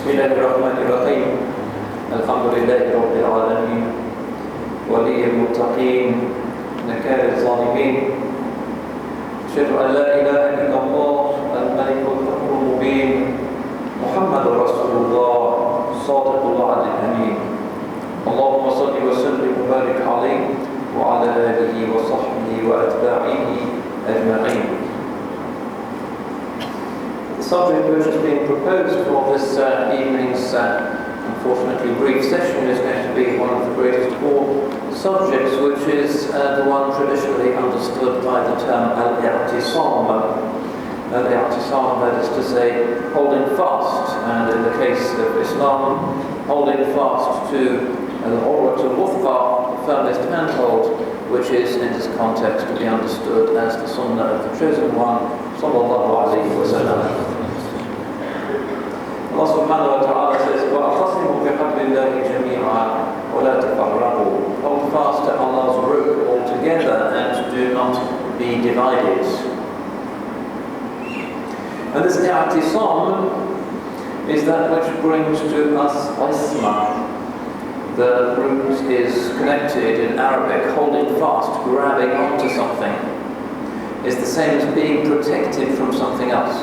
بسم الله الرحمن الرحيم الحمد لله رب العالمين ولي المتقين نكال الظالمين أشهد أن لا إله إلا الله الملك الحق المبين محمد رسول الله صادق الوعد الأمين اللهم صل وسلم وبارك عليه وعلى آله وصحبه وأتباعه أجمعين. The subject which is being proposed for this evening's unfortunately brief session is going to be one of the greatest core subjects, which is the one traditionally understood by the term al-i'tisam. Al-i'tisam, that is to say, holding fast, and in the case of Islam, holding fast to al-urwat al-wuthqa, the firmest handhold, which is in this context to be understood as the sunnah of the chosen one, sallallahu alayhi wa sallam. Allah subhanahu wa ta'ala says, وَأَعْتَصِمُوا بِحَبْلِ اللَّهِ جَمِيعًا وَلَا تَفَرَّقُوا. Hold fast to Allah's rope altogether and do not be divided. And this i'tisam is that which brings to us isma. The root is connected in Arabic, holding fast, grabbing onto something, is the same as being protected from something else.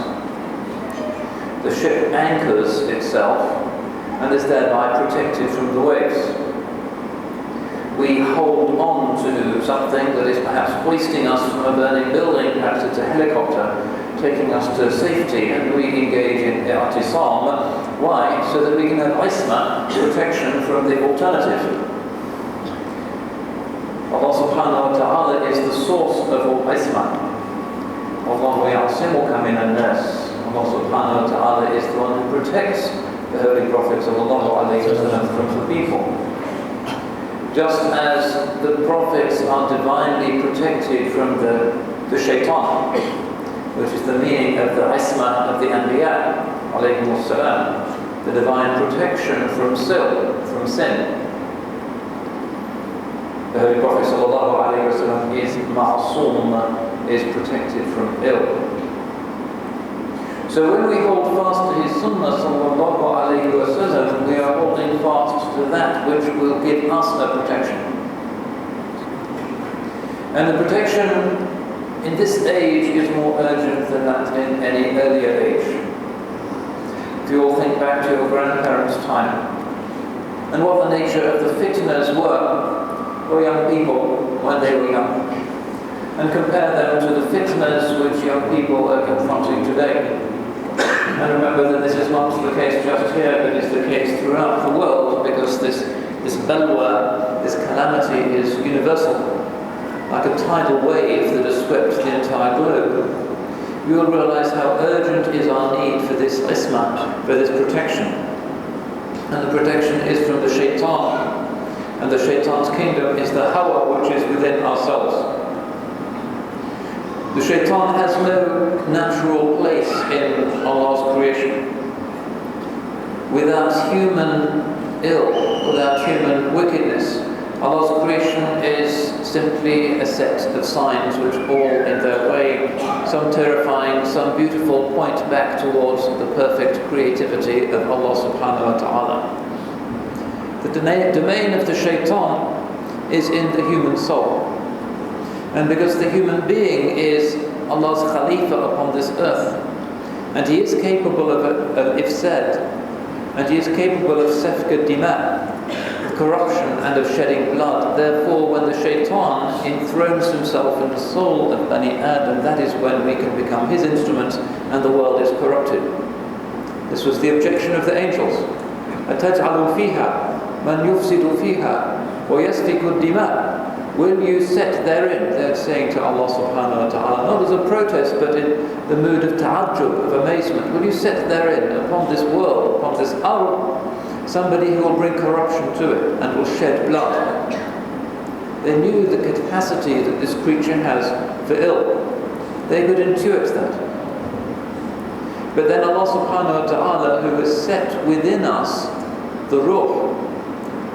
The ship anchors itself and is thereby protected from the waves. We hold on to something that is perhaps hoisting us from a burning building, perhaps it's a helicopter taking us to safety, and we engage in i'tisam. Why? So that we can have isma, protection from the alternative. Allah subhanahu wa ta'ala is the source of all isma. Allahu ya'simuka minan nas. Allah subhanahu wa ta'ala is the one who protects the Holy Prophet sallallahu alayhi wa sallam from the people. Just as the prophets are divinely protected from the shaitan, which is the meaning of the isma of the anbiya alayhimus salam, the divine protection from sin. The Holy Prophet sallallahu alayhi wa sallam is ma'asum, is protected from ill. So when we hold fast to his sunnah sallallahu alayhi wa sallam, we are holding fast to that which will give us a protection. And the protection in this age is more urgent than that in any earlier age. If you all think back to your grandparents' time, and what the nature of the fitnas were for young people when they were young, and compare them to the fitnas which young people are confronting today. And remember that this is not the case just here, but it's the case throughout the world, because this balwa, this calamity is universal, like a tidal wave that has swept the entire globe. You will realize how urgent is our need for this isma, for this protection. And the protection is from the shaitan. And the shaitan's kingdom is the hawa, which is within ourselves. The shaitan has no natural place in Allah's creation. Without human ill, without human wickedness, Allah's creation is simply a set of signs which all in their way, some terrifying, some beautiful, point back towards the perfect creativity of Allah subhanahu wa ta'ala. The domain of the shaitan is in the human soul. And because the human being is Allah's Khalifa upon this earth, and he is capable of ifsad, and he is capable of safka dima, corruption and of shedding blood. Therefore, when the shaitan enthrones himself in the soul of Bani Adam, that is when we can become his instrument and the world is corrupted. This was the objection of the angels. أَتَجْعَلُ فِيهَا مَنْ يُفْسِدُ فِيهَا وَيَسْفِكُ الدِّمَاءِ. Will you set therein, they're saying to Allah subhanahu wa ta'ala, not as a protest, but in the mood of ta'ajjub, of amazement, will you set therein, upon this world, upon this ard, somebody who will bring corruption to it and will shed blood? They knew the capacity that this creature has for ill. They could intuit that. But then Allah subhanahu wa ta'ala, who has set within us the ruh,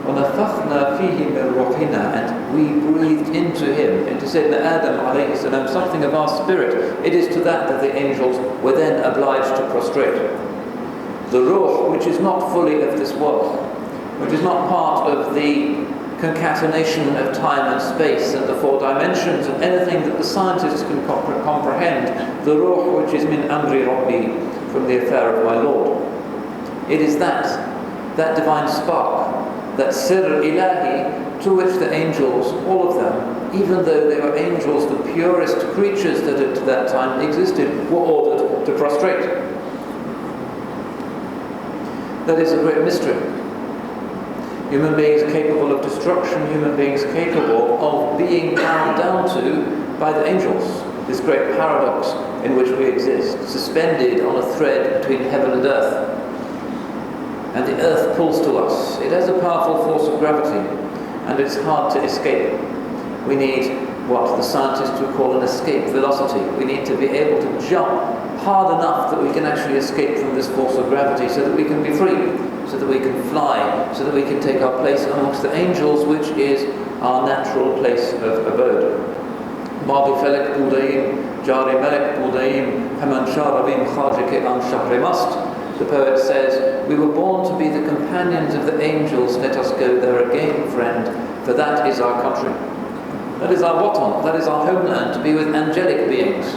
وَنَفَخْنَا فِيهِ مِنْ رُوحِنَا, and we breathed into him, into Sayyidina Adam alayhi salam, something of our spirit. It is to that the angels were then obliged to prostrate. The ruh, which is not fully of this world, which is not part of the concatenation of time and space and the four dimensions and anything that the scientists can comprehend. The ruh, which is min amri rabbi, from the affair of my Lord. It is that divine spark, that sir ilahi, to which the angels, all of them, even though they were angels, the purest creatures that at that time existed, were ordered to prostrate. That is a great mystery. Human beings capable of destruction, human beings capable of being bowed down to by the angels. This great paradox in which we exist, suspended on a thread between heaven and earth. And the earth pulls to us. It has a powerful force of gravity, and it's hard to escape. We need what the scientists would call an escape velocity. We need to be able to jump hard enough that we can actually escape from this force of gravity so that we can be free, so that we can fly, so that we can take our place amongst the angels, which is our natural place of abode. Mabi felek budaim, jari melek budaim, haman sharabim khajike an shahri mast. The poet says, we were born to be the companions of the angels, let us go there again, friend, for that is our country. That is our watan, that is our homeland, to be with angelic beings,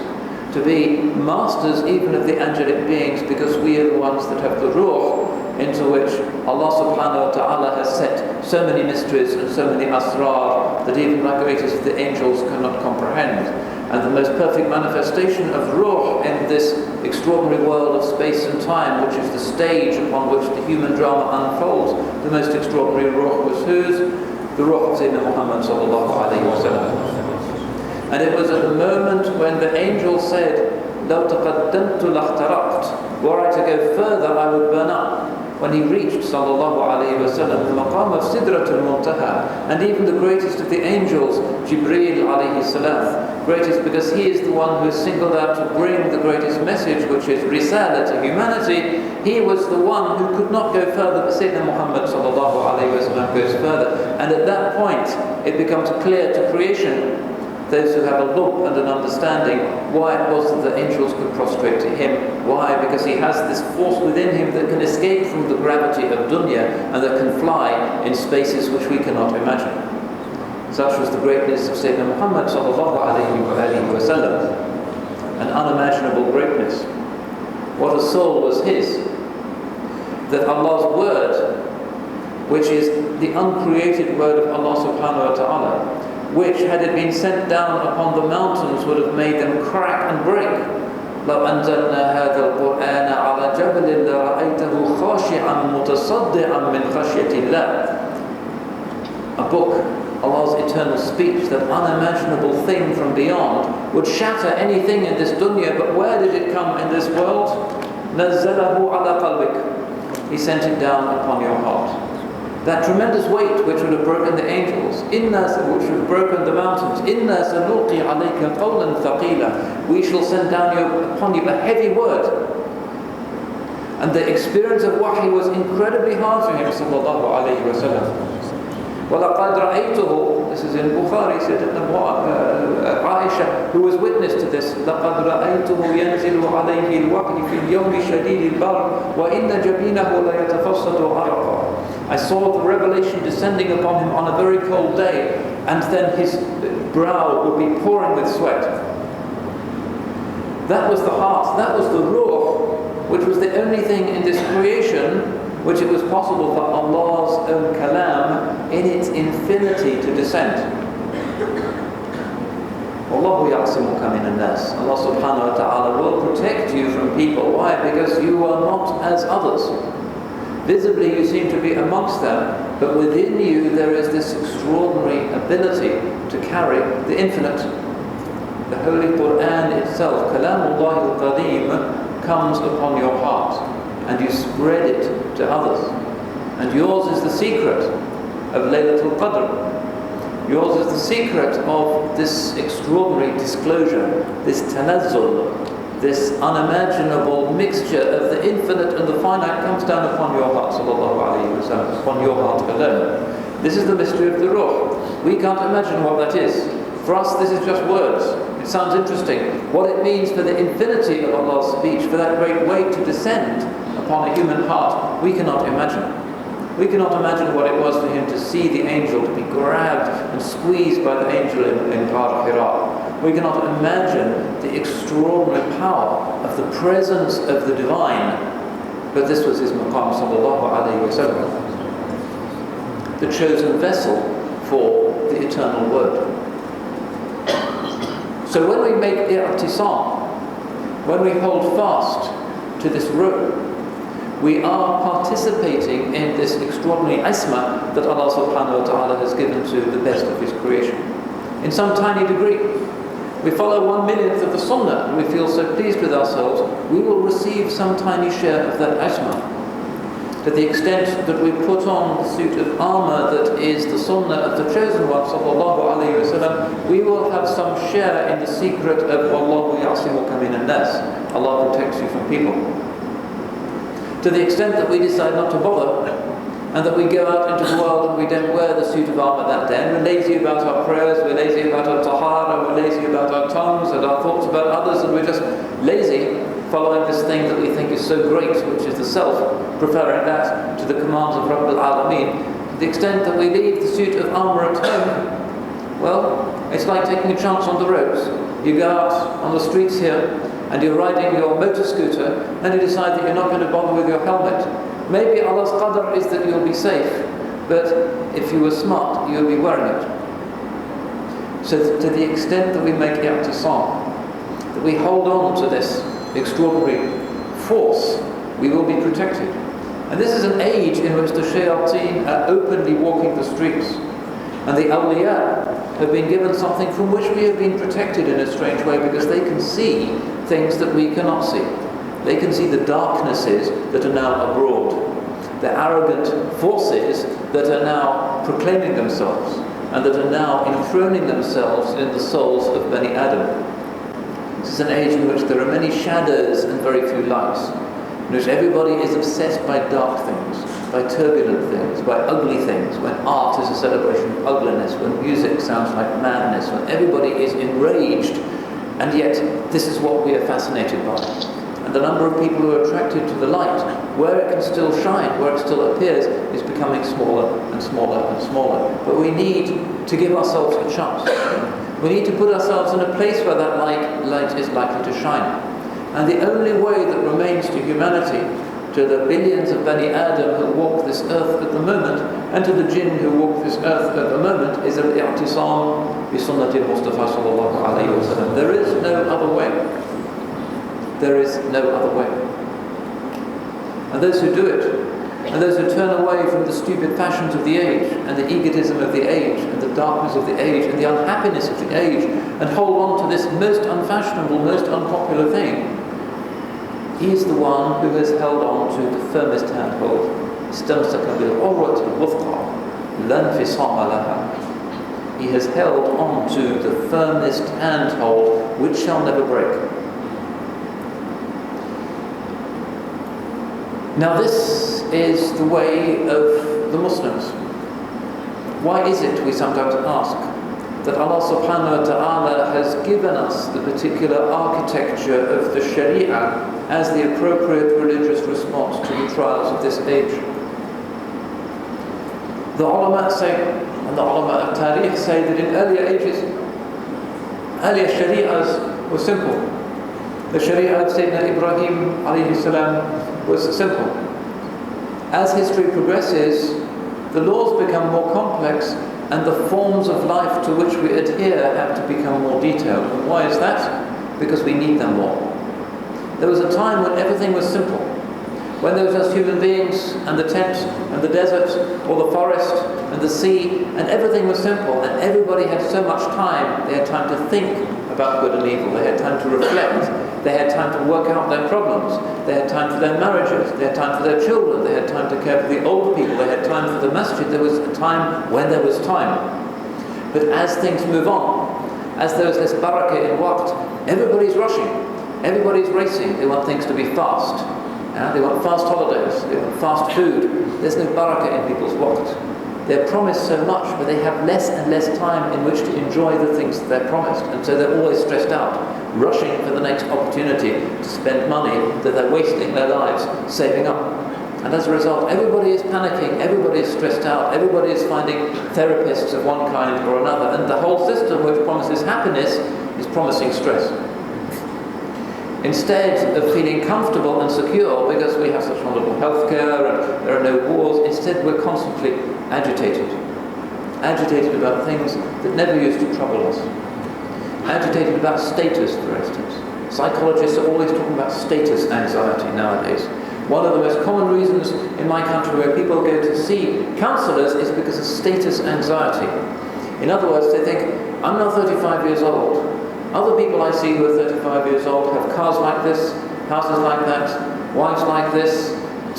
to be masters even of the angelic beings, because we are the ones that have the ruh, into which Allah subhanahu wa ta'ala has set so many mysteries and so many asrar that even the greatest of the angels cannot comprehend. And the most perfect manifestation of ruh in this extraordinary world of space and time, which is the stage upon which the human drama unfolds, the most extraordinary ruh was whose? The ruh of Sayyidina Muhammad sallallahu alayhi wa sallam. And it was at the moment when the angel said, لَوْ تَقَدَّمْتُ لَاحْتَرَقْتُ, were I to go further, I would burn up. When he reached sallallahu alayhi wa sallam the maqam of Sidratul Muntaha, and even the greatest of the angels, Jibreel alayhi salam, greatest because he is the one who is singled out to bring the greatest message, which is risala to humanity, he was the one who could not go further, but Sayyidina Muhammad sallallahu alayhi wa sallam goes further. And at that point, it becomes clear to creation, those who have a look and an understanding, why it was that the angels could prostrate to him. Why? Because he has this force within him that can escape from the gravity of dunya and that can fly in spaces which we cannot imagine. Such was the greatness of Sayyidina Muhammad sallallahu alayhi wa sallam. An unimaginable greatness. What a soul was his, that Allah's word, which is the uncreated word of Allah subhanahu wa ta'ala, which, had it been sent down upon the mountains, would have made them crack and break. لَوْ أَنزَلْنَا هَذَا الْقُرْآنَ عَلَى جَبَلٍ لَرَأَيْتَهُ خَاشِعًا مُتَصَدِّعًا مِنْ خَشْيَةِ اللَّهِ. A book, Allah's eternal speech, that unimaginable thing from beyond, would shatter anything in this dunya, but where did it come in this world? نَزَّلَهُ عَلَى قَلْبِكَ. He sent it down upon your heart. That tremendous weight which would have broken the angels, which would have broken the mountains. إِنَّا سَنُلْقِي عَلَيْكَ قَوْلًا ثَقِيلًا. We shall send down upon you a heavy word. And the experience of wahi was incredibly hard for him, sallallahu alayhi wa sallam. وَلَقَدْ رَأَيْتُهُ, this is in Bukhari, said Aisha, who was witness to this, لَقَدْ رَأَيْتُهُ يَنزِلُ عَلَيْهِ الْوَحْيِ فِي الْيَوْمِ شَدِيدِ الْبَرْدِ وَإِنَّ جَبِينَهُ لَيَتَفَصَّدُ عَرَقًا. I saw the revelation descending upon him on a very cold day, and then his brow would be pouring with sweat. That was the heart, that was the ruh, which was the only thing in this creation which it was possible for Allah's own kalam in its infinity to descend. Wallahu ya'simuka minan nas. Allah subhanahu wa ta'ala will protect you from people. Why? Because you are not as others. Visibly you seem to be amongst them, but within you there is this extraordinary ability to carry the infinite. The Holy Quran itself, Kalamullah al-Qadim, comes upon your heart and you spread it to others. And yours is the secret of Laylatul Qadr. Yours is the secret of this extraordinary disclosure, this tanazzul, this unimaginable mixture of the infinite and the finite comes down upon your heart, sallallahu alayhi wa sallam, upon your heart alone. This is the mystery of the ruh. We can't imagine what that is. For us, this is just words. It sounds interesting. What it means for the infinity of Allah's speech, for that great weight to descend upon a human heart, we cannot imagine. We cannot imagine what it was for him to see the angel, to be grabbed and squeezed by the angel in Ghar Hira. We cannot imagine the extraordinary power of the presence of the divine. But this was his maqam sallallahu alayhi wa sallam, the chosen vessel for the eternal word. So when we make i'tisam, when we hold fast to this rope, we are participating in this extraordinary isma that Allah subhanahu wa ta'ala has given to the best of His creation. In some tiny degree, we follow 1/1,000,000th of the sunnah and we feel so pleased with ourselves, we will receive some tiny share of that isma. To the extent that we put on the suit of armour that is the sunnah of the chosen one, sallallahu alayhi wa sallam, we will have some share in the secret of Wallahu ya'simuka minan nas. Allah protects you from people. To the extent that we decide not to bother, and that we go out into the world and we don't wear the suit of armour that day, and we're lazy about our prayers, we're lazy about our tahara, we're lazy about our tongues and our thoughts about others, and we're just lazy following this thing that we think is so great, which is the self, preferring that to the commands of Abdal Hakim. To the extent that we leave the suit of armour at home, well, it's like taking a chance on the roads. You go out on the streets here, and you're riding your motor scooter, and you decide that you're not going to bother with your helmet. Maybe Allah's qadr is that you'll be safe, but if you were smart, you'll be wearing it. So to the extent that we make i'tisam, that we hold on to this extraordinary force, we will be protected. And this is an age in which the shayateen are openly walking the streets, and the awliya have been given something from which we have been protected in a strange way, because they can see things that we cannot see. They can see the darknesses that are now abroad, the arrogant forces that are now proclaiming themselves and that are now enthroning themselves in the souls of Bani Adam. This is an age in which there are many shadows and very few lights, in which everybody is obsessed by dark things, by turbulent things, by ugly things, when art is a celebration of ugliness, when music sounds like madness, when everybody is enraged, and yet this is what we are fascinated by. And the number of people who are attracted to the light, where it can still shine, where it still appears, is becoming smaller and smaller and smaller. But we need to give ourselves a chance. We need to put ourselves in a place where that light is likely to shine. And the only way that remains to humanity, to the billions of Bani Adam who walk this earth at the moment, and to the jinn who walk this earth at the moment, is al-i'tisam bi sunnati Mustafa sallallahu alayhi wa sallam. There is no other way. There is no other way. And those who do it, and those who turn away from the stupid fashions of the age, and the egotism of the age, and the darkness of the age, and the unhappiness of the age, and hold on to this most unfashionable, most unpopular thing, he is the one who has held on to the firmest handhold. Istamsaka bil-urwati al-wuthqa, la infisama laha. He has held on to the firmest handhold which shall never break. Now this is the way of the Muslims. Why is it, we sometimes ask, that Allah subhanahu wa ta'ala has given us the particular architecture of the Sharia as the appropriate religious response to the trials of this age? The ulama say, and the ulama of Tariq say, that in earlier ages, earlier Shari'as were simple. The Sharia of Sayyidina Ibrahim alayhi salam was simple. As history progresses, the laws become more complex, and the forms of life to which we adhere have to become more detailed. And why is that? Because we need them more. There was a time when everything was simple, when there was just human beings and the tent and the desert or the forest and the sea, and everything was simple, and everybody had so much time. They had time to think about good and evil, they had time to reflect, they had time to work out their problems, they had time for their marriages, they had time for their children, they had time to care for the old people, they had time for the masjid. There was a time when there was time. But as things move on, as there is this barakah in waqt, everybody's rushing, everybody's racing. They want things to be fast. They want fast holidays, they want fast food. There's no barakah in people's waqt. They're promised so much, but they have less and less time in which to enjoy the things that they're promised, and so they're always stressed out. rushing for the next opportunity to spend money that they're wasting their lives saving up. And as a result, everybody is panicking, everybody is stressed out, everybody is finding therapists of one kind or another, and the whole system which promises happiness is promising stress. Instead of feeling comfortable and secure because we have such wonderful healthcare and there are no wars, instead we're constantly agitated. Agitated about things that never used to trouble us. Agitated about status, for instance. Psychologists are always talking about status anxiety nowadays. One of the most common reasons in my country where people go to see counsellors is because of status anxiety. In other words, they think, I'm now 35 years old. Other people I see who are 35 years old have cars like this, houses like that, wives like this,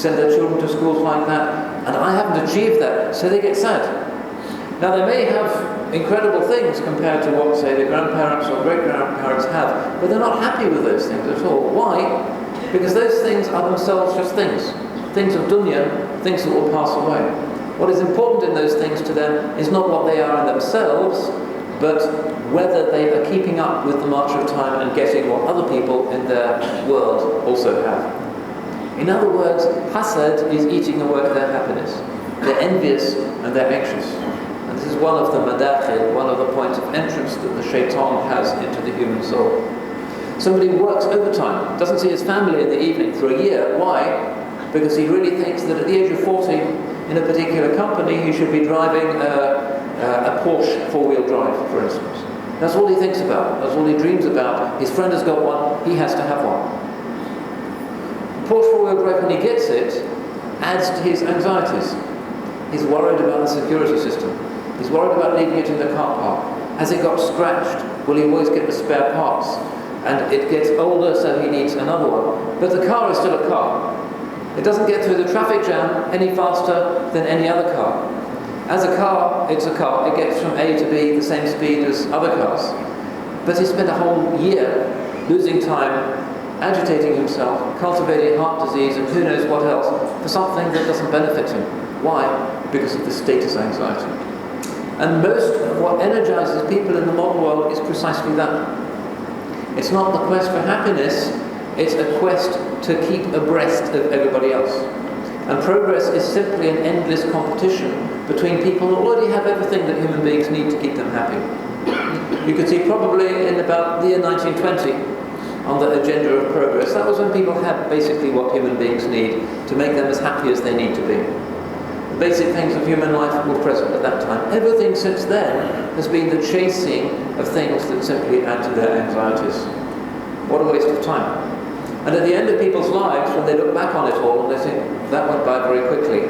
send their children to schools like that, and I haven't achieved that, so they get sad. Now they may have incredible things compared to what, say, their grandparents or great-grandparents have, but they're not happy with those things at all. Why? Because those things are themselves just things. Things of dunya, things that will pass away. What is important in those things to them is not what they are in themselves, but whether they are keeping up with the march of time and getting what other people in their world also have. In other words, hasad is eating away their happiness. They're envious and they're anxious. And this is one of the madakhil, one of the points of entrance that the shaitan has into the human soul. Somebody works overtime, doesn't see his family in the evening for a year. Why? Because he really thinks that at the age of 40, in a particular company, he should be driving a Porsche four-wheel drive, for instance. That's all he thinks about. That's all he dreams about. His friend has got one, he has to have one. Porsche four-wheel drive, when he gets it, adds to his anxieties. He's worried about the security system. He's worried about leaving it in the car park. Has it got scratched? Will he always get the spare parts? And it gets older, so he needs another one. But the car is still a car. It doesn't get through the traffic jam any faster than any other car. As a car, it's a car. It gets from A to B the same speed as other cars. But he spent a whole year losing time, agitating himself, cultivating heart disease and who knows what else for something that doesn't benefit him. Why? Because of the status anxiety. And most of what energizes people in the modern world is precisely that. It's not the quest for happiness, it's a quest to keep abreast of everybody else. And progress is simply an endless competition between people who already have everything that human beings need to keep them happy. You can see probably in about the year 1920, on the agenda of progress, that was when people had basically what human beings need to make them as happy as they need to be. The basic things of human life were present at that time. Everything since then has been the chasing of things that simply add to their anxieties. What a waste of time. And at the end of people's lives, when they look back on it all, they think, that went by very quickly.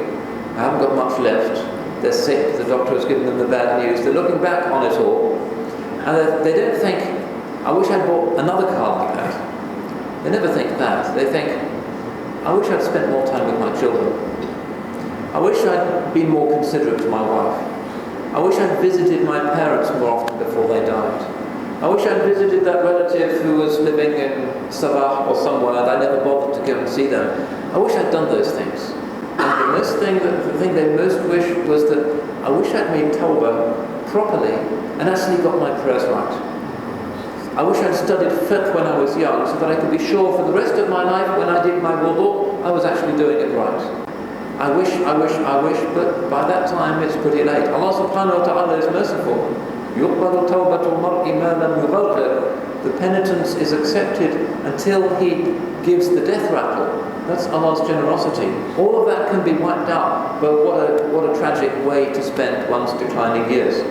I haven't got much left. They're sick, the doctor has given them the bad news. They're looking back on it all, and they don't think, I wish I'd bought another car like that. They never think that. They think, I wish I'd spent more time with my children. I wish I'd been more considerate to my wife. I wish I'd visited my parents more often before they died. I wish I'd visited that relative who was living in Sabah or somewhere and I never bothered to go and see them. I wish I'd done those things. And the thing they most wish was that I wish I'd made tawbah properly and actually got my prayers right. I wish I'd studied fiqh when I was young so that I could be sure for the rest of my life when I did my wudu, I was actually doing it right. I wish, but by that time it's pretty late. Allah subhanahu wa ta'ala is merciful. يُقْبَلُ تَوْبَةُ الْمَرْءِ مَا لَمْ يُغَرْغِرْ. The penitence is accepted until he gives the death rattle. That's Allah's generosity. All of that can be wiped out, but what a tragic way to spend one's declining years.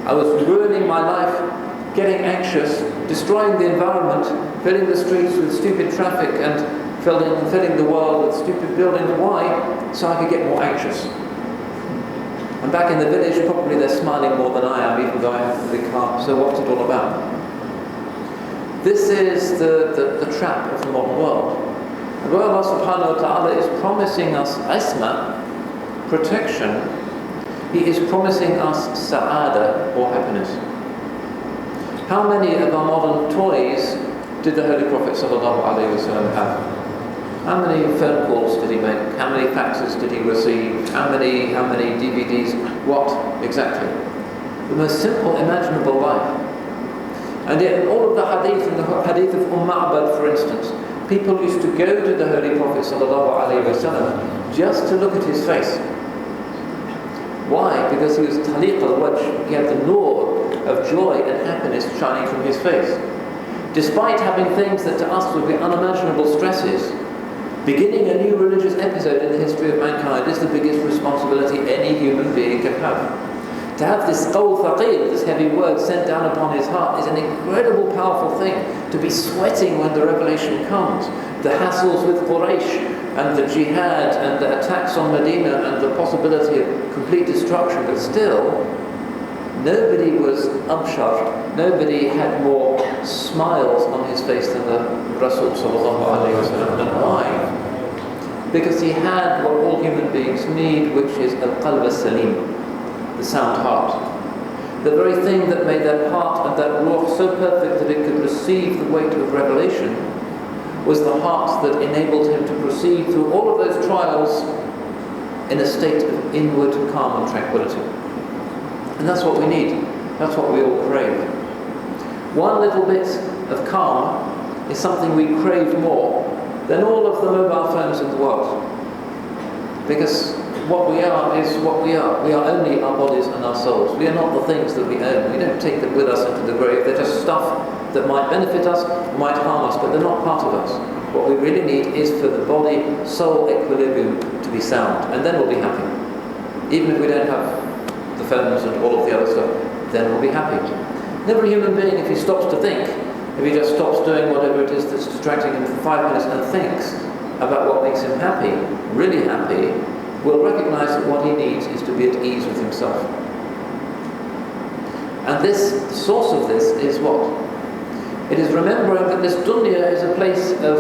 I was ruining my life, getting anxious, destroying the environment, filling the streets with stupid traffic and filling the world with stupid buildings. Why? So I could get more anxious. And back in the village, probably they're smiling more than I am, even though I have the big car. So what's it all about? This is the trap of the modern world. And where Allah subhanahu wa ta'ala is promising us isma, protection, He is promising us sa'ada, or happiness. How many of our modern toys did the Holy Prophet sallallahu alaihi wasallam have? How many phone calls did he make? How many faxes did he receive? How many DVDs? What exactly? The most simple imaginable life. And yet all of the hadith, in the hadith of Ma'bad for instance, people used to go to the Holy Prophet ﷺ just to look at his face. Why? Because he was taliq al-wajh, he had the nur of joy and happiness shining from his face. Despite having things that to us would be unimaginable stresses, beginning a new religious episode in the history of mankind is the biggest responsibility any human being can have. To have this qawl thaqeel, this heavy word sent down upon his heart, is an incredible powerful thing. To be sweating when the revelation comes, the hassles with Quraysh and the jihad and the attacks on Medina and the possibility of complete destruction, but still nobody was abshar, nobody had more smiles on his face than the Rasul sallallahu alayhi wa sallam. And why? Because he had what all human beings need, which is al-qalb al-salim, the sound heart. The very thing that made that heart and that ruh so perfect that it could receive the weight of revelation was the heart that enabled him to proceed through all of those trials in a state of inward calm and tranquility. And that's what we need. That's what we all crave. One little bit of calm is something we crave more than all of the mobile phones in the world. Because what we are is what we are. We are only our bodies and our souls. We are not the things that we own. We don't take them with us into the grave. They're just stuff that might benefit us, might harm us, but they're not part of us. What we really need is for the body-soul equilibrium to be sound, and then we'll be happy. Even if we don't have the phones and all of the other stuff, then we'll be happy. Every human being, if he stops to think, if he just stops doing whatever it is that's distracting him for 5 minutes and thinks about what makes him happy, really happy, will recognize that what he needs is to be at ease with himself. And this, the source of this is what? It is remembering that this dunya is a place of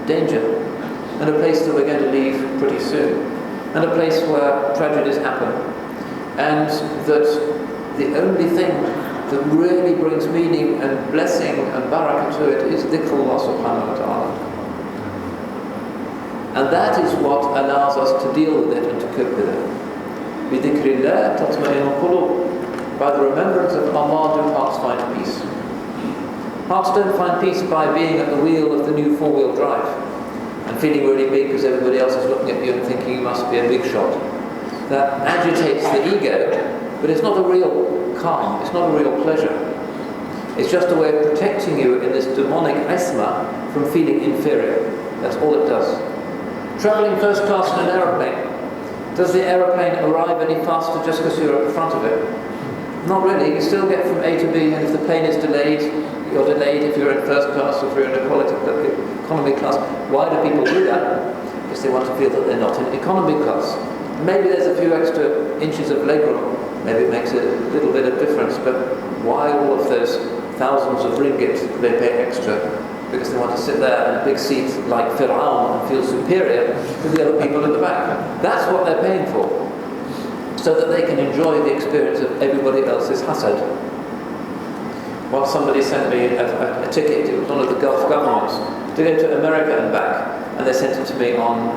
danger, and a place that we're going to leave pretty soon, and a place where tragedies happen, and that the only thing that really brings meaning and blessing and barakah to it is dhikrullah subhanahu wa ta'ala. And that is what allows us to deal with it and to cope with it. بِذِكْرِ اللَّهِ تَطْمَئِنُّ الْقُلُوبُ. By the remembrance of Allah do hearts find peace. Hearts don't find peace by being at the wheel of the new 4-wheel drive and feeling really big because everybody else is looking at you and thinking you must be a big shot. That agitates the ego, but it's not a real calm, it's not a real pleasure. It's just a way of protecting you in this demonic isma from feeling inferior. That's all it does. Travelling first class in an aeroplane, does the aeroplane arrive any faster just because you're at the front of it? Not really. You still get from A to B, and if the plane is delayed, you're delayed if you're in first class or if you're in economy class. Why do people do that? Because they want to feel that they're not in economy class. Maybe there's a few extra inches of legroom, maybe it makes a little bit of difference, but why all of those thousands of ringgit they pay extra? Because they want to sit there in a big seat like Fir'aun and feel superior to the other people in the back. That's what they're paying for, so that they can enjoy the experience of everybody else's hasad. Well, somebody sent me a ticket, it was one of the Gulf governments, to go to America and back, and they sent it to me on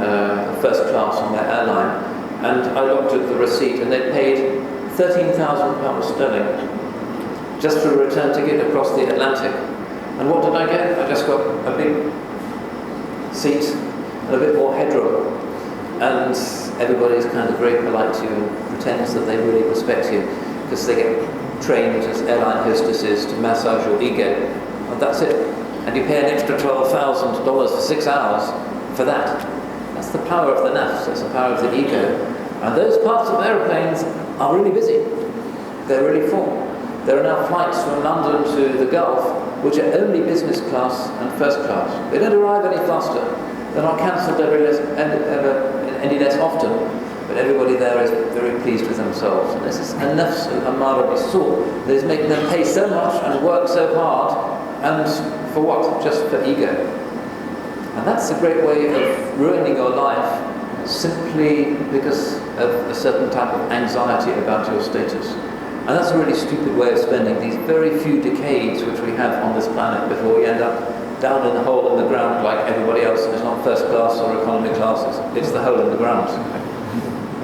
first class on their airline, and I looked at the receipt and they paid £13,000 sterling just for a return ticket across the Atlantic. And what did I get? I just got a big seat and a bit more headroom, and everybody's kind of very polite to you and pretends that they really respect you because they get trained as airline hostesses to massage your ego, and that's it. And you pay an extra $12,000 for 6 hours for that. That's the power of the nafs, that's the power of the ego. And those parts of aeroplanes are really busy. They're really full. There are now flights from London to the Gulf which are only business class and first class. They don't arrive any faster. They're not cancelled any less often, but everybody there is very pleased with themselves. And this is a nafs al-ammara bis-su' that is making them pay so much and work so hard, and for what? Just for ego. And that's a great way of ruining your life simply because of a certain type of anxiety about your status. And that's a really stupid way of spending these very few decades which we have on this planet before we end up down in the hole in the ground like everybody else. It's not first class or economy class, it's the hole in the ground.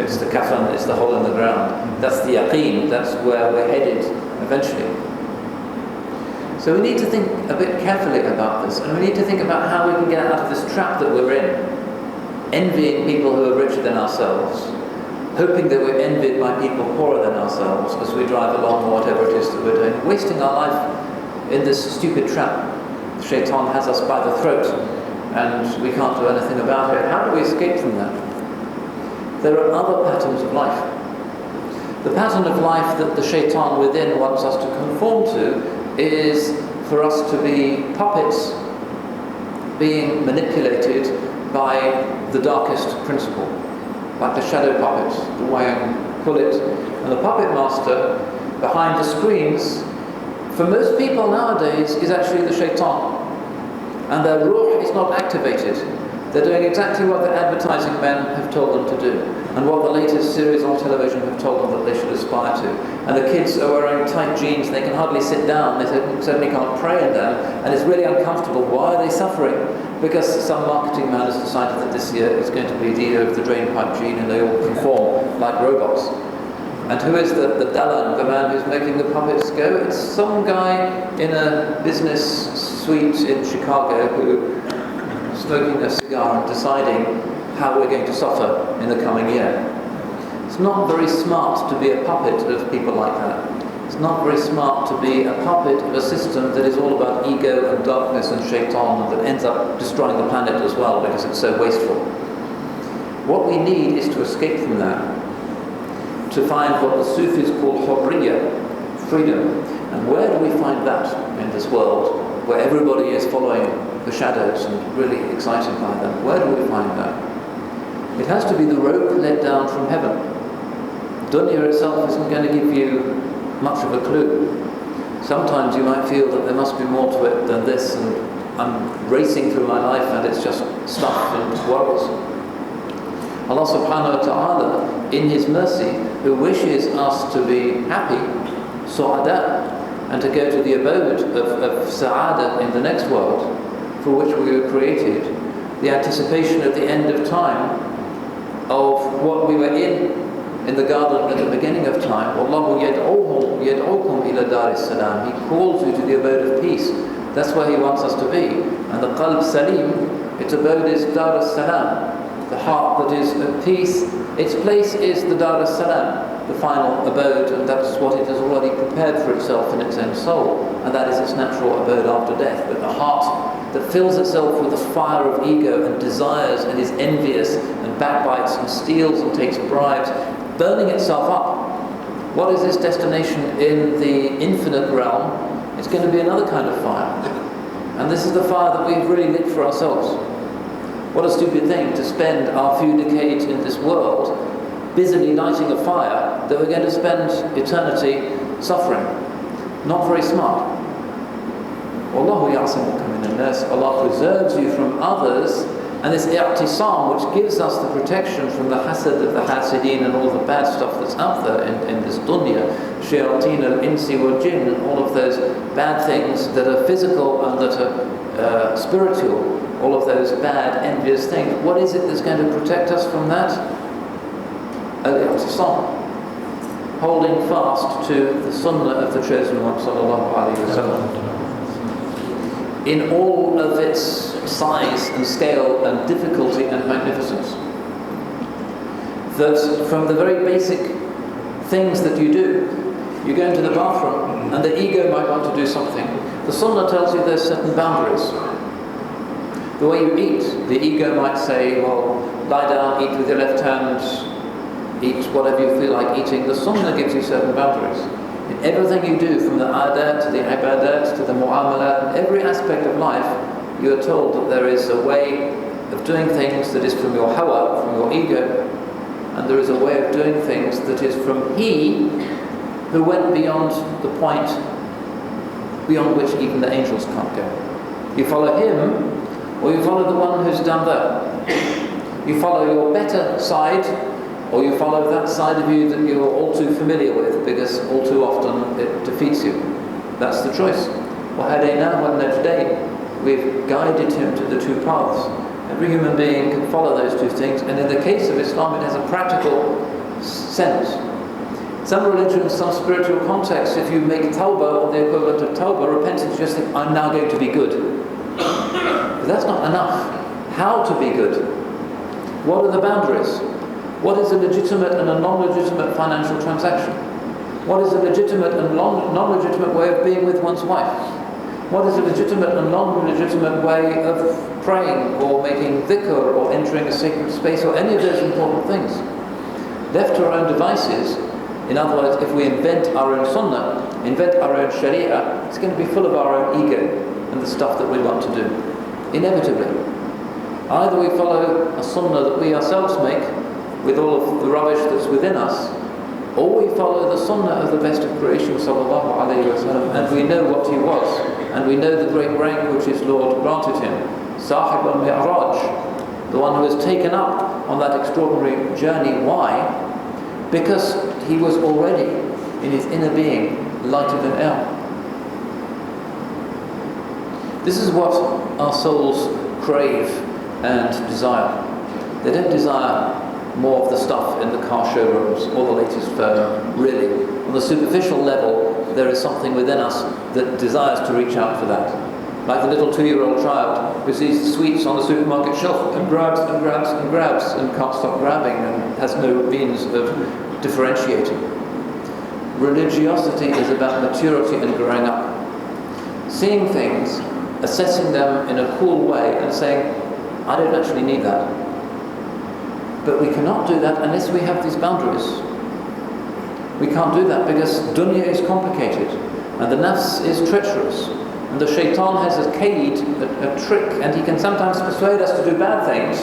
It's the kafan, it's the hole in the ground. That's the yaqeen, that's where we're headed eventually. So So we need to think a bit carefully about this, and we need to think about how we can get out of this trap that we're in, envying people who are richer than ourselves, hoping that we're envied by people poorer than ourselves as we drive along or whatever it is that we're doing, wasting our life in this stupid trap. Shaitan has us by the throat and we can't do anything about it. How do we escape from that? There are other patterns of life. The pattern of life that the shaitan within wants us to conform to is for us to be puppets being manipulated by the darkest principle, like the shadow puppet, the wayang pullet, and the puppet master behind the screens, for most people nowadays, is actually the shaitan. And their ruh is not activated. They're doing exactly what the advertising men have told them to do, and what the latest series on television have told them that they should aspire to. And the kids are wearing tight jeans, they can hardly sit down, they certainly can't pray in them, and it's really uncomfortable. Why are they suffering? Because some marketing man has decided that this year is going to be the year of the drainpipe gene, and they all conform like robots. And who is the Dalan, the man who's making the puppets go? It's some guy in a business suite in Chicago who is smoking a cigar and deciding how we're going to suffer in the coming year. It's not very smart to be a puppet of people like that. It's not very smart to be a puppet of a system that is all about ego and darkness and shaitan, and that ends up destroying the planet as well because it's so wasteful. What we need is to escape from that, to find what the Sufis call hurriya, freedom. And where do we find that in this world where everybody is following the shadows and really excited by them? Where do we find that? It has to be the rope let down from heaven. Dunya itself isn't going to give you much of a clue. Sometimes you might feel that there must be more to it than this, and I'm racing through my life and it's just stuff and worries. Allah subhanahu wa ta'ala, in His mercy, who wishes us to be happy, su'ada, and to go to the abode of sa'ada in the next world, for which we were created, the anticipation of the end of time, of what we were in the garden at the beginning of time. Wallahu yad'ukum ila dar salam. He calls you to the abode of peace. That's where He wants us to be. And the qalb salim, its abode is dar salam, the heart that is at peace. Its place is the dar salam, the final abode, and that's what it has already prepared for itself in its own soul, and that is its natural abode after death. But the heart that fills itself with the fire of ego and desires and is envious and backbites and steals and takes bribes, burning itself up. What is this destination in the infinite realm? It's going to be another kind of fire. And this is the fire that we've really lit for ourselves. What a stupid thing to spend our few decades in this world busily lighting a fire that we're going to spend eternity suffering. Not very smart. Wallahu ya'simuka minan nas. Allah preserves you from others, and this i'tisam, which gives us the protection from the hasad of the hasideen and all the bad stuff that's out there in this dunya, shayateen al-insi wal jinn, and all of those bad things that are physical and that are spiritual, all of those bad, envious things. What is it that's going to protect us from that? Al-i'tisam, holding fast to the sunnah of the chosen one, sallallahu alayhi wa sallam, in all of its size and scale and difficulty and magnificence. That from the very basic things that you do, you go into the bathroom and the ego might want to do something. The sunnah tells you there's certain boundaries. The way you eat, the ego might say, well, lie down, eat with your left hand, eat whatever you feel like eating. The sunnah gives you certain boundaries. In everything you do, from the adat to the ibadat to the mu'amalat, in every aspect of life, you are told that there is a way of doing things that is from your hawa, from your ego, and there is a way of doing things that is from He who went beyond the point beyond which even the angels can't go. You follow Him, or you follow the one who's down there. You follow your better side, or you follow that side of you that you're all too familiar with, because all too often it defeats you. That's the choice. Today we've guided him to the two paths. Every human being can follow those two things, and in the case of Islam it has a practical sense. Some religions, some spiritual contexts, if you make tawbah or the equivalent of tawbah, repentance, you just think, I'm now going to be good. But that's not enough. How to be good? What are the boundaries? What is a legitimate and a non-legitimate financial transaction? What is a legitimate and non-legitimate way of being with one's wife? What is a legitimate and non-legitimate way of praying or making dhikr or entering a sacred space or any of those important things? Left to our own devices, in other words, if we invent our own sunnah, invent our own sharia, it's going to be full of our own ego and the stuff that we want to do. Inevitably. Either we follow a sunnah that we ourselves make, with all of the rubbish that's within us, or we follow the sunnah of the best of creation, sallallahu alayhi wa sallam, and we know what he was, and we know the great rank which his Lord granted him, Sahib al-Mi'raj, the one who was taken up on that extraordinary journey. Why? Because he was already, in his inner being, lighter than air. This is what our souls crave and desire. They don't desire more of the stuff in the car showrooms or the latest phone, really. On the superficial level, there is something within us that desires to reach out for that. Like the little 2-year-old child who sees the sweets on the supermarket shelf and grabs and grabs and grabs and can't stop grabbing and has no means of differentiating. Religiosity is about maturity and growing up. Seeing things, assessing them in a cool way and saying, I don't actually need that. But we cannot do that unless we have these boundaries. We can't do that because dunya is complicated and the nafs is treacherous. And the shaitan has a kaid, a trick, and he can sometimes persuade us to do bad things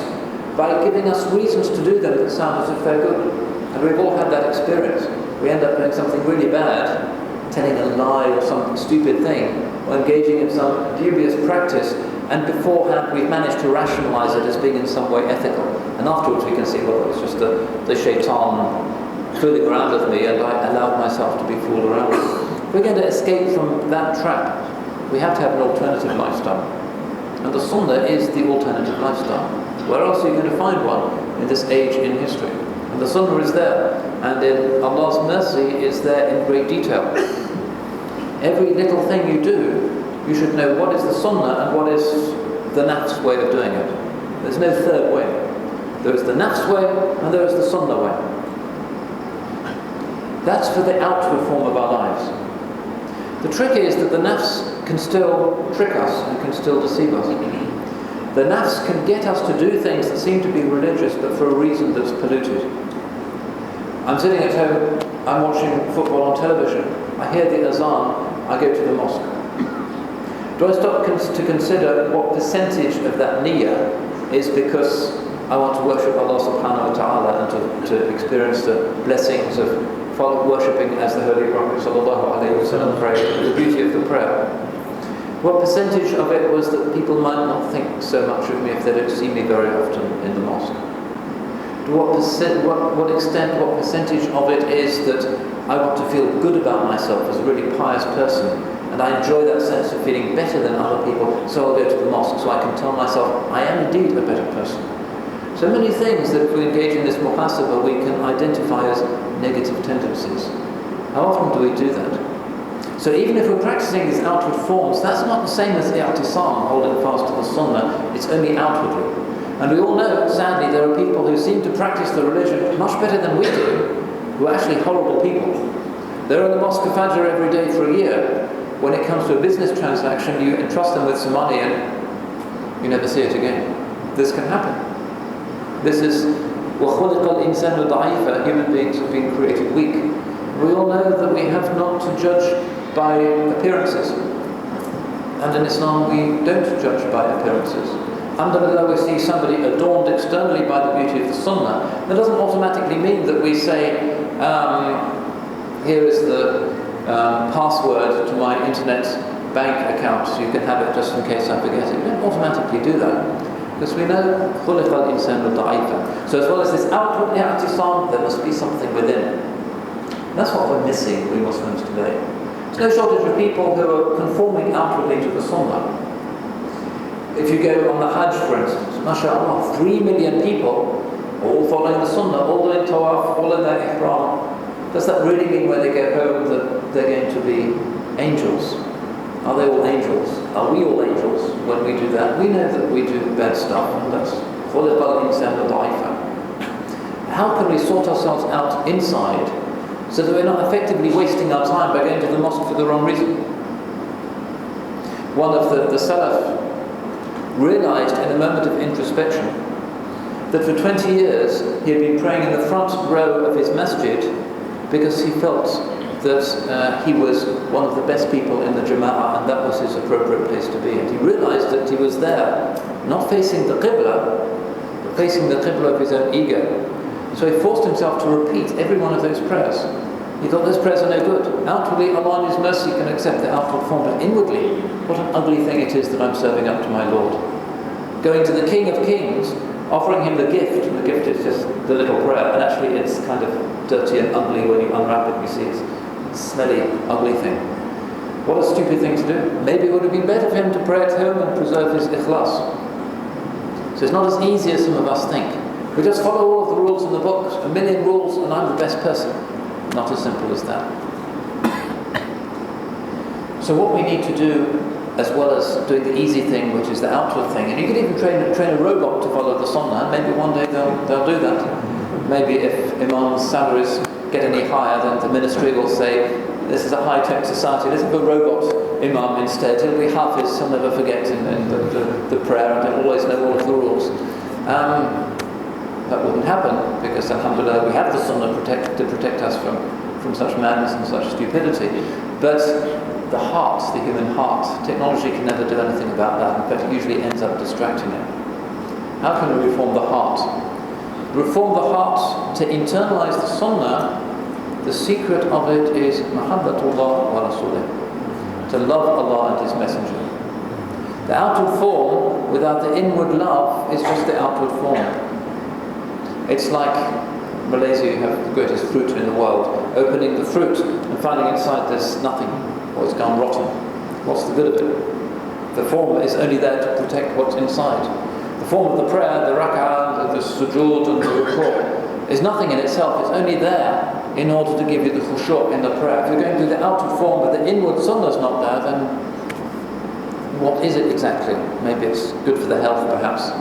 by giving us reasons to do them that sound as if they're good. And we've all had that experience. We end up doing something really bad, telling a lie or some stupid thing, or engaging in some dubious practice, and beforehand we've managed to rationalize it as being in some way ethical. And afterwards we can see, well, it's just the shaitan fooling around with me, and I allowed myself to be fooled around with. If we're going to escape from that trap, we have to have an alternative lifestyle. And the sunnah is the alternative lifestyle. Where else are you going to find one in this age in history? And the sunnah is there, and in Allah's mercy is there in great detail. Every little thing you do, you should know what is the sunnah and what is the nafs way of doing it. There's no third way. There is the nafs way and there is the sunnah way. That's for the outward form of our lives. The trick is that the nafs can still trick us and can still deceive us. The nafs can get us to do things that seem to be religious but for a reason that's polluted. I'm sitting at home, I'm watching football on television, I hear the azan, I go to the mosque. Do I stop to consider what percentage of that niyyah is because I want to worship Allah subhanahu wa ta'ala and to experience the blessings of worshipping as the Holy Prophet sallallahu alayhi wa sallam prayed, the beauty of the prayer? What percentage of it was that people might not think so much of me if they don't see me very often in the mosque? To what extent, what percentage of it is that I want to feel good about myself as a really pious person, and I enjoy that sense of feeling better than other people, so I'll go to the mosque so I can tell myself I am indeed a better person. So many things that if we engage in this muhasabah we can identify as negative tendencies. How often do we do that? So even if we're practicing these outward forms, that's not the same as i'tisam, holding fast to the sunnah, it's only outwardly. And we all know, sadly, there are people who seem to practice the religion much better than we do, who are actually horrible people. They're in the mosque of Fajr every day for a year. When it comes to a business transaction, you entrust them with some money and you never see it again. This can happen. This is وَخُلِقَ الْإِنسَانُ ضَعِيفًا. Human beings have been created weak. We all know that we have not to judge by appearances. And in Islam we don't judge by appearances. Alhamdulillah, we see somebody adorned externally by the beauty of the sunnah. That doesn't automatically mean that we say, here is the password to my internet bank account, so you can have it just in case I forget it. We don't automatically do that. Because we know خُلِقَ الْإِنسَانُ ضَعِيفًا. So as well as this outward i'tisam, there must be something within. And that's what we're missing, we Muslims today. There's no shortage of people who are conforming outwardly to the sunnah. If you go on the Hajj, for instance, mashallah, 3 million people all following the sunnah, all doing tawaf, all in their ihram. Does that really mean when they go home that they're going to be angels? Are they all angels? Are we all angels when we do that? We know that we do bad stuff, and that's خُلِقَ الْإِنسَانُ ضَعِيفًا. How can we sort ourselves out inside so that we're not effectively wasting our time by going to the mosque for the wrong reason? One of the Salaf realized in a moment of introspection that for 20 years he had been praying in the front row of his masjid because he felt that he was one of the best people in the Jama'ah, and that was his appropriate place to be. And he realized that he was there, not facing the Qibla, but facing the Qibla of his own ego. So he forced himself to repeat every one of those prayers. He thought those prayers are no good. Outwardly, Allah in His mercy can accept the outward form, but inwardly, what an ugly thing it is that I'm serving up to my Lord. Going to the King of Kings, offering Him the gift, and the gift is just the little prayer, and actually it's kind of dirty and ugly when you unwrap it, you see it's a smelly, ugly thing. What a stupid thing to do. Maybe it would have been better for him to pray at home and preserve his ikhlas. So it's not as easy as some of us think. We just follow all of the rules in the books, a million rules, and I'm the best person. Not as simple as that. So what we need to do, as well as doing the easy thing, which is the outward thing, and you could even train a robot to follow the sunnah, maybe one day they'll do that. Maybe if imams' salaries get any higher, then the ministry will say, this is a high-tech society, let's have a robot imam instead. He'll be hafiz, he'll never forget in the prayer, and he'll always know all of the rules. That wouldn't happen, because alhamdulillah we have the sunnah to protect us from such madness and such stupidity. But the heart, the human heart, technology can never do anything about that. In fact, it usually ends up distracting it. How can we reform the heart? Reform the heart to internalize the sunnah. The secret of it is mahabbatullah wa rasulih, to love Allah and His Messenger. The outward form without the inward love is just the outward form. It's like Malaysia, you have the greatest fruit in the world, opening the fruit and finding inside there's nothing, or it's gone rotten. What's the good of it? The form is only there to protect what's inside. The form of the prayer, the rak'ah, the sujood and the ruku' is nothing in itself. It's only there in order to give you the khushu' in the prayer. If you're going through the outward form but the inward sunnah's not there, then what is it exactly? Maybe it's good for the health, perhaps.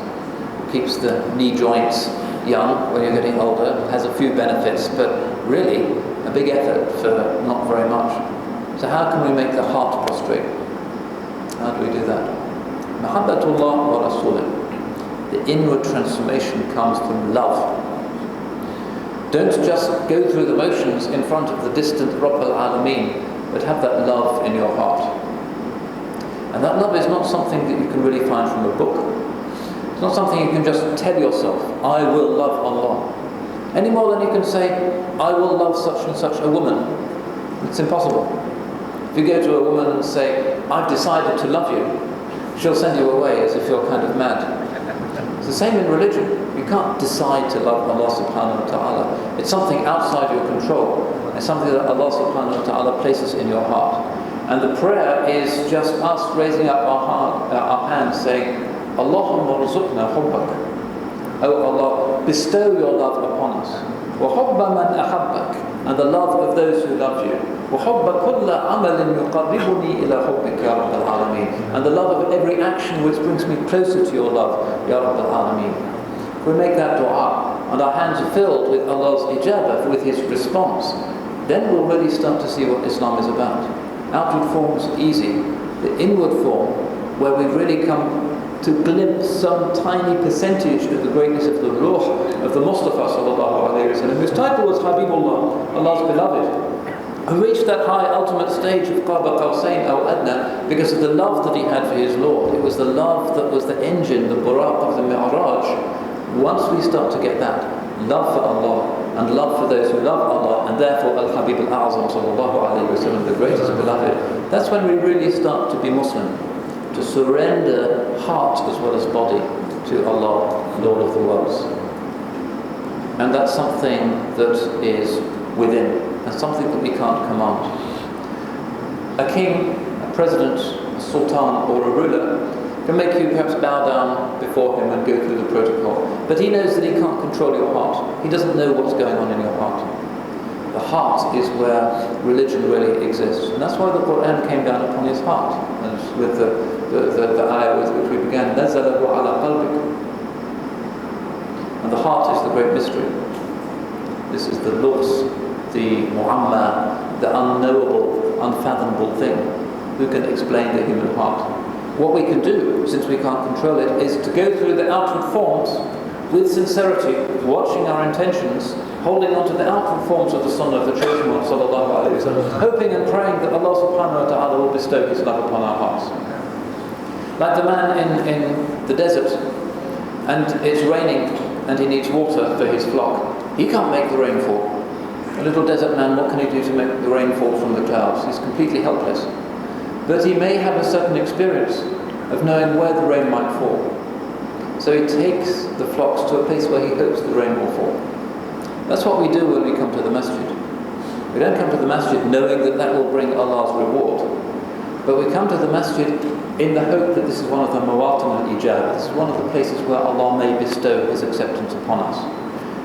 Keeps the knee joints young when you're getting older, has a few benefits, but really a big effort for not very much. So how can we make the heart prostrate? How do we do that? Mahabbatullah wa rasulih. The inward transformation comes from love. Don't just go through the motions in front of the distant Rabb al-Alameen, but have that love in your heart. And that love is not something that you can really find from a book. It's not something you can just tell yourself, I will love Allah. Any more than you can say, I will love such and such a woman. It's impossible. If you go to a woman and say, I've decided to love you, she'll send you away as if you're kind of mad. It's the same in religion. You can't decide to love Allah subhanahu wa ta'ala. It's something outside your control. It's something that Allah subhanahu wa ta'ala places in your heart. And the prayer is just us raising up our hands saying, Allahumma rzuqna hubbak. Oh Allah, bestow your love upon us. Wa hubba man ahabbak. And the love of those who love you. Wa hubba kulla amalin yuqarribuni ila hubbik ya Abdal Hakim. And the love of every action which brings me closer to your love, ya Abdal Hakim. If we make that dua, and our hands are filled with Allah's ijabah, with His response, then we'll really start to see what Islam is about. Outward form's easy. The inward form, where we really come to glimpse some tiny percentage of the greatness of the ruh of the Mustafa sallallahu alayhi wa sallam, whose title was Habibullah, Allah's beloved, who reached that high ultimate stage of Qaba Qawsayn aw Adna because of the love that he had for his Lord. It was the love that was the engine, the buraq of the Mi'raj. Once we start to get that love for Allah and love for those who love Allah, and therefore Al-Habib Al-A'zam sallallahu alayhi wa sallam, the greatest beloved, that's when we really start to be Muslim, to surrender heart as well as body to Allah, Lord of the worlds. And that's something that is within, and something that we can't command. A king, a president, a sultan or a ruler can make you perhaps bow down before him and go through the protocol, but he knows that he can't control your heart. He doesn't know what's going on in your heart. The heart is where religion really exists. And that's why the Quran came down upon his heart. And with the ayah with which we began, نَزَّلَهُ عَلَى قَلْبِكَ. And the heart is the great mystery. This is the lughs, the mu'amma, the unknowable, unfathomable thing. Who can explain the human heart? What we can do, since we can't control it, is to go through the outward forms with sincerity, watching our intentions, holding on to the outward forms of the sunnah of the chosen one, sallallahu alayhi wa sallam, hoping and praying that Allah subhanahu wa ta'ala will bestow His love upon our hearts. Like the man in the desert, and it's raining, and he needs water for his flock. He can't make the rain fall. A little desert man, what can he do to make the rain fall from the clouds? He's completely helpless. But he may have a certain experience of knowing where the rain might fall. So he takes the flocks to a place where he hopes the rain will fall. That's what we do when we come to the masjid. We don't come to the masjid knowing that that will bring Allah's reward. But we come to the masjid in the hope that this is one of the mawatin al-ijab. This is one of the places where Allah may bestow His acceptance upon us.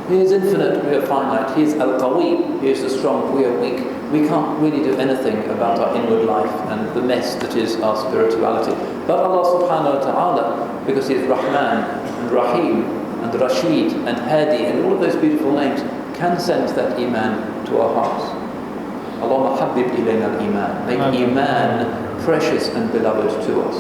He is infinite, we are finite. He is al-qawi, He is the strong, we are weak. We can't really do anything about our inward life and the mess that is our spirituality. But Allah subhanahu wa ta'ala, because He is Rahman and Rahim and Rashid and Hadi and all of those beautiful names, can send that iman to our hearts. Allahumma habbib ilayna al-iman. Make iman precious and beloved to us.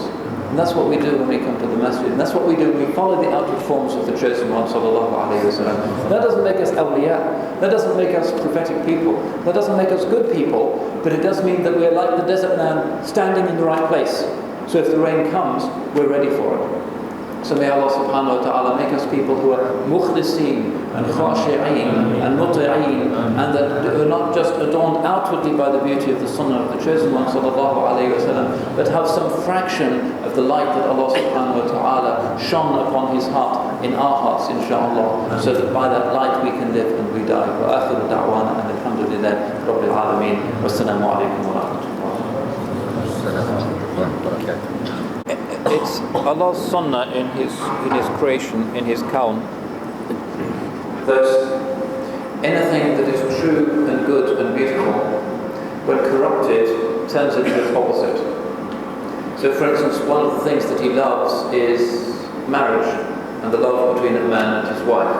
And that's what we do when we come to the masjid. And that's what we do when we follow the outward forms of the chosen one, sallallahu alayhi wa sallam. That doesn't make us awliya. That doesn't make us prophetic people. That doesn't make us good people. But it does mean that we're like the desert man standing in the right place. So if the rain comes, we're ready for it. So may Allah subhanahu wa ta'ala make us people who are mukhliseen and khashi'een and muti'een, and that are not just adorned outwardly by the beauty of the sunnah of the chosen one, sallallahu alayhi wa sallam, but have some fraction of the light that Allah subhanahu wa ta'ala shone upon His heart in our hearts, inshaAllah, so that by that light we can live and we die. Wa akhiru da'wana and alhamdulillah rabbil alameen. Wassalamu alaikum wa rahmatullahi. It's Allah's sunnah in His creation, in His kawn, that anything that is true and good and beautiful, when corrupted, turns into its opposite. So for instance, one of the things that He loves is marriage and the love between a man and his wife.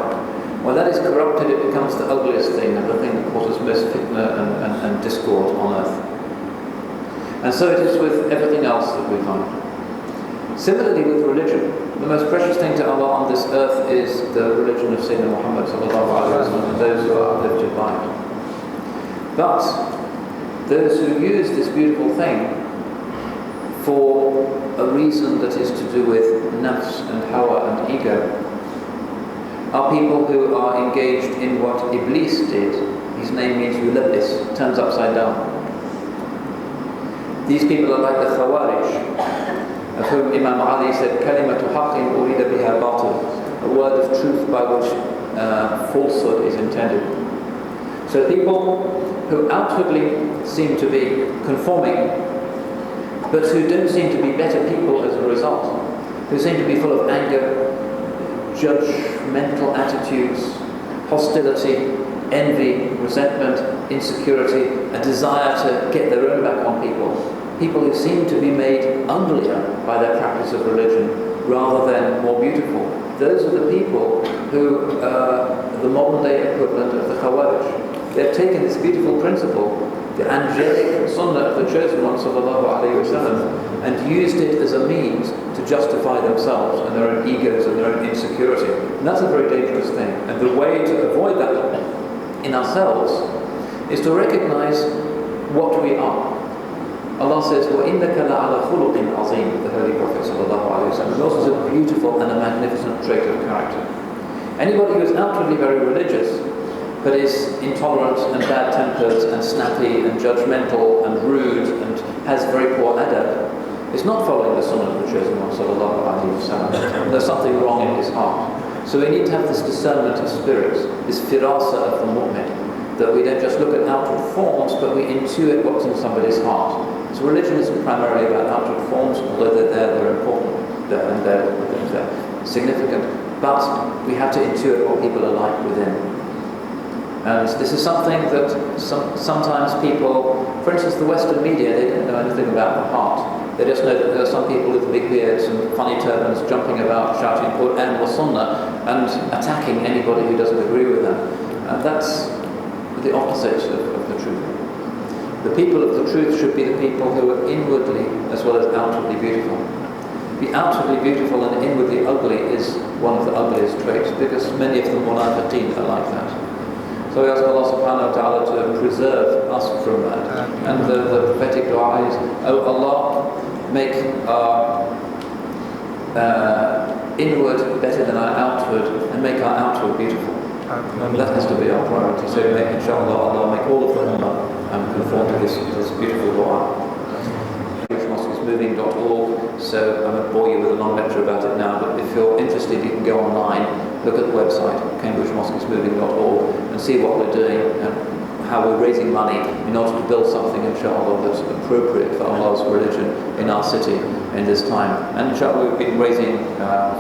When that is corrupted, it becomes the ugliest thing and the thing that causes most fitna and discord on earth. And so it is with everything else that we find. Similarly with religion, the most precious thing to Allah on this earth is the religion of Sayyidina Muhammad sallallahu alaihi wasallam and those who are uplifted by it. But those who use this beautiful thing for a reason that is to do with nafs and hawa and ego are people who are engaged in what Iblis did. His name means yulabbis, turns upside down. These people are like the Khawarij, of whom Imam Ali said, "Kalimatu haqqin urida biha batil," a word of truth by which falsehood is intended. So people who outwardly seem to be conforming, but who don't seem to be better people as a result, who seem to be full of anger, judgmental attitudes, hostility, envy, resentment, insecurity, a desire to get their own back on people. People who seem to be made uglier by their practice of religion rather than more beautiful. Those are the people who are the modern day equivalent of the Khawarij. They've taken this beautiful principle, the angelic sunnah of the chosen one, sallallahu alayhi wa sallam, and used it as a means to justify themselves and their own egos and their own insecurity. And that's a very dangerous thing. And the way to avoid that in ourselves is to recognize what we are. Allah says, وَإِنَّكَ لَعَلَى خُلُقٍ عَظِيمٍ, the Holy Prophet sallallahu alayhi wa sallam. And also is a beautiful and a magnificent trait of character. Anybody who is outwardly very religious, but is intolerant and bad-tempered and snappy and judgmental and rude and has very poor adab, is not following the sunnah of the chosen one, sallallahu alayhi wa sallam. There's something wrong in his heart. So we need to have this discernment of spirits, this firasa of the mu'min, that we don't just look at outward forms, but we intuit what's in somebody's heart. So religion isn't primarily about outward forms, although they're important and they're significant. But we have to intuit what people are like within. And this is something that sometimes people, for instance, the Western media, they don't know anything about the heart. They just know that there are some people with big beards and funny turbans jumping about, shouting Quran or Sunnah and attacking anybody who doesn't agree with them. And that's the opposite of the truth. The people of the truth should be the people who are inwardly as well as outwardly beautiful. The outwardly beautiful and inwardly ugly is one of the ugliest traits, because many of the munafiqeen are like that. So we ask Allah subhanahu wa ta'ala to preserve us from that. And the prophetic dua is, Oh Allah, make our inward better than our outward, and make our outward beautiful. That has to be our priority. So may, inshallah, Allah make all of them conform to this beautiful dua. Moving.org, so I won't bore you with a long lecture about it now, but if you're interested, you can go online, look at the website, cambridgemosquesmoving.org, and see what we're doing and how we're raising money in order to build something, inshallah, that's appropriate for Allah's religion in our city in this time. And inshallah, we've been raising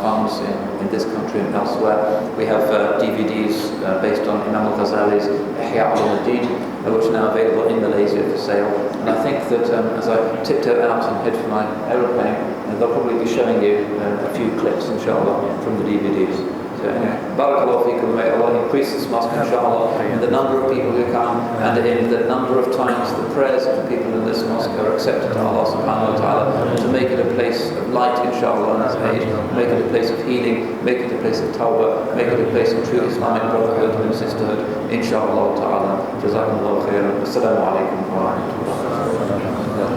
funds in this country and elsewhere. We have DVDs based on Imam al-Ghazali's Ihya al-Din, which are now available in Malaysia for sale. And I think that as I tiptoe out and head for my aeroplane, they'll probably be showing you a few clips, inshallah, from the DVDs. So anyway, barakallahu feekum, may Allah increase this mosque, inshallah, in the number of people who come, and in the number of times the prayers of the people in this mosque are accepted to Allah subhanahu wa ta'ala, to make it a place of light, inshallah, in this age, make it a place of healing, make it a place of tawbah, make it a place of true Islamic brotherhood and sisterhood, inshallah ta'ala. Jazakumullahu khairan. Assalamu alaikum wa rahmatullah.